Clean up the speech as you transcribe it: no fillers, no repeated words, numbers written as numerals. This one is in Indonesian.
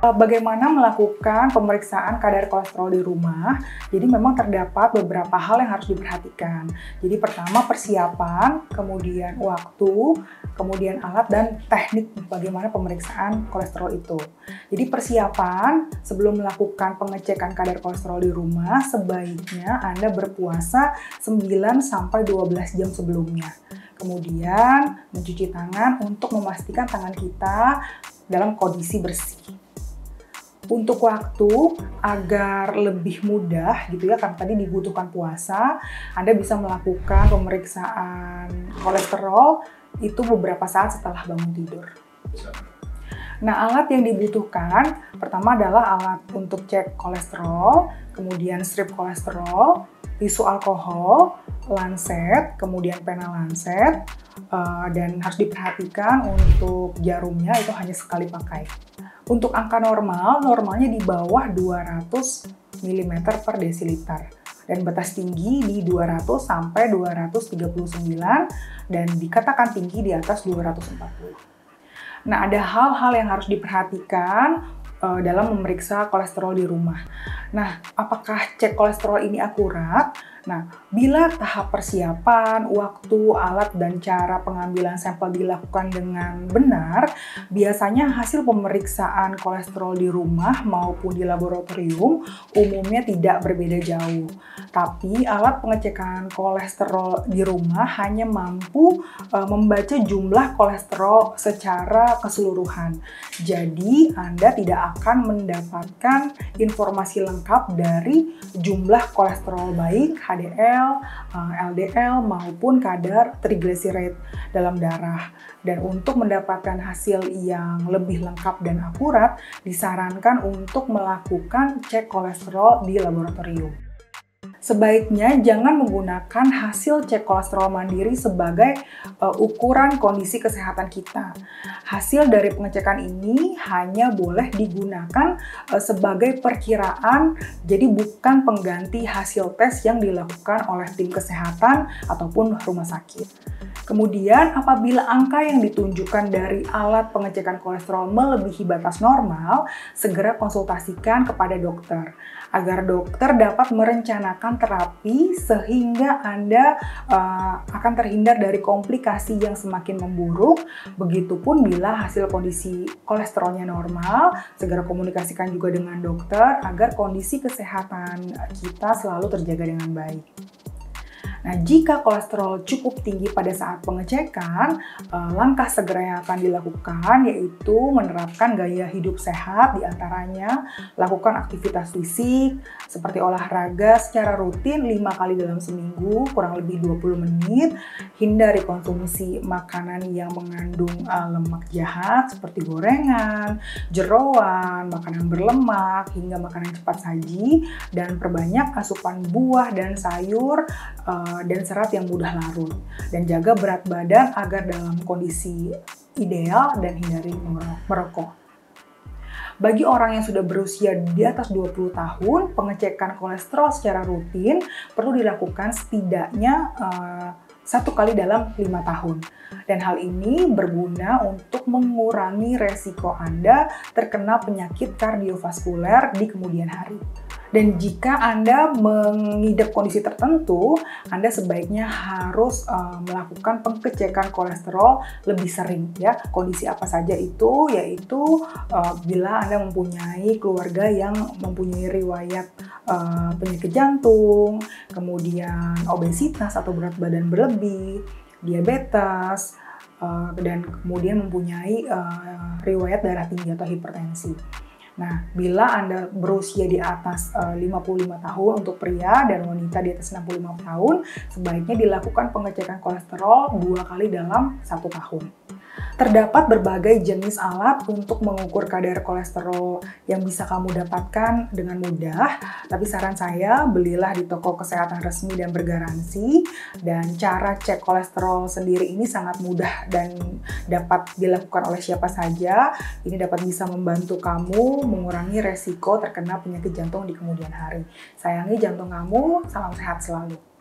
Bagaimana melakukan pemeriksaan kadar kolesterol di rumah? Jadi memang terdapat beberapa hal yang harus diperhatikan. Jadi pertama persiapan, kemudian waktu, kemudian alat dan teknik bagaimana pemeriksaan kolesterol itu. Jadi persiapan sebelum melakukan pengecekan kadar kolesterol di rumah, sebaiknya Anda berpuasa 9-12 jam sebelumnya. Kemudian mencuci tangan untuk memastikan tangan kita dalam kondisi bersih. Untuk waktu, agar lebih mudah gitu ya, karena tadi dibutuhkan puasa, Anda bisa melakukan pemeriksaan kolesterol itu beberapa saat setelah bangun tidur. Nah, alat yang dibutuhkan pertama adalah alat untuk cek kolesterol, kemudian strip kolesterol, tisu alkohol, lancet, kemudian pena lancet, dan harus diperhatikan untuk jarumnya itu hanya sekali pakai. Untuk angka normalnya di bawah 200 mm per desiliter dan batas tinggi di 200 sampai 239 dan dikatakan tinggi di atas 240. Nah, ada hal-hal yang harus diperhatikan dalam memeriksa kolesterol di rumah. Nah, apakah cek kolesterol ini akurat? Nah, bila tahap persiapan, waktu, alat, dan cara pengambilan sampel dilakukan dengan benar, biasanya hasil pemeriksaan kolesterol di rumah maupun di laboratorium umumnya tidak berbeda jauh. Tapi alat pengecekan kolesterol di rumah hanya mampu membaca jumlah kolesterol secara keseluruhan. Jadi, Anda tidak akan mendapatkan informasi lengkap dari jumlah kolesterol baik HDL, LDL maupun kadar triglyceride dalam darah. Dan untuk mendapatkan hasil yang lebih lengkap dan akurat, disarankan untuk melakukan cek kolesterol di laboratorium. Sebaiknya jangan menggunakan hasil cek kolesterol mandiri sebagai ukuran kondisi kesehatan kita. Hasil dari pengecekan ini hanya boleh digunakan sebagai perkiraan, jadi bukan pengganti hasil tes yang dilakukan oleh tim kesehatan ataupun rumah sakit. Kemudian, apabila angka yang ditunjukkan dari alat pengecekan kolesterol melebihi batas normal, segera konsultasikan kepada dokter agar dokter dapat merencanakan terapi sehingga Anda akan terhindar dari komplikasi yang semakin memburuk. Begitupun bila hasil kondisi kolesterolnya normal, segera komunikasikan juga dengan dokter agar kondisi kesehatan kita selalu terjaga dengan baik. Nah, jika kolesterol cukup tinggi pada saat pengecekan, langkah segera yang akan dilakukan yaitu menerapkan gaya hidup sehat, diantaranya lakukan aktivitas fisik seperti olahraga secara rutin 5 kali dalam seminggu, kurang lebih 20 menit, hindari konsumsi makanan yang mengandung lemak jahat seperti gorengan, jeroan, makanan berlemak, hingga makanan cepat saji, dan perbanyak asupan buah dan sayur, dan serat yang mudah larut, dan jaga berat badan agar dalam kondisi ideal dan hindari merokok. Bagi orang yang sudah berusia di atas 20 tahun, pengecekan kolesterol secara rutin perlu dilakukan setidaknya 1 kali dalam 5 tahun. Dan hal ini berguna untuk mengurangi resiko Anda terkena penyakit kardiovaskuler di kemudian hari. Dan jika Anda mengidap kondisi tertentu, Anda sebaiknya harus melakukan pengecekan kolesterol lebih sering ya. Kondisi apa saja itu? Yaitu bila Anda mempunyai keluarga yang mempunyai riwayat penyakit jantung, kemudian obesitas atau berat badan berlebih, diabetes, dan kemudian mempunyai riwayat darah tinggi atau hipertensi. Nah, bila Anda berusia di atas 55 tahun untuk pria dan wanita di atas 65 tahun, sebaiknya dilakukan pengecekan kolesterol 2 kali dalam 1 tahun. Terdapat berbagai jenis alat untuk mengukur kadar kolesterol yang bisa kamu dapatkan dengan mudah, tapi saran saya belilah di toko kesehatan resmi dan bergaransi, dan cara cek kolesterol sendiri ini sangat mudah dan dapat dilakukan oleh siapa saja. Ini dapat bisa membantu kamu mengurangi resiko terkena penyakit jantung di kemudian hari. Sayangi jantung kamu, salam sehat selalu.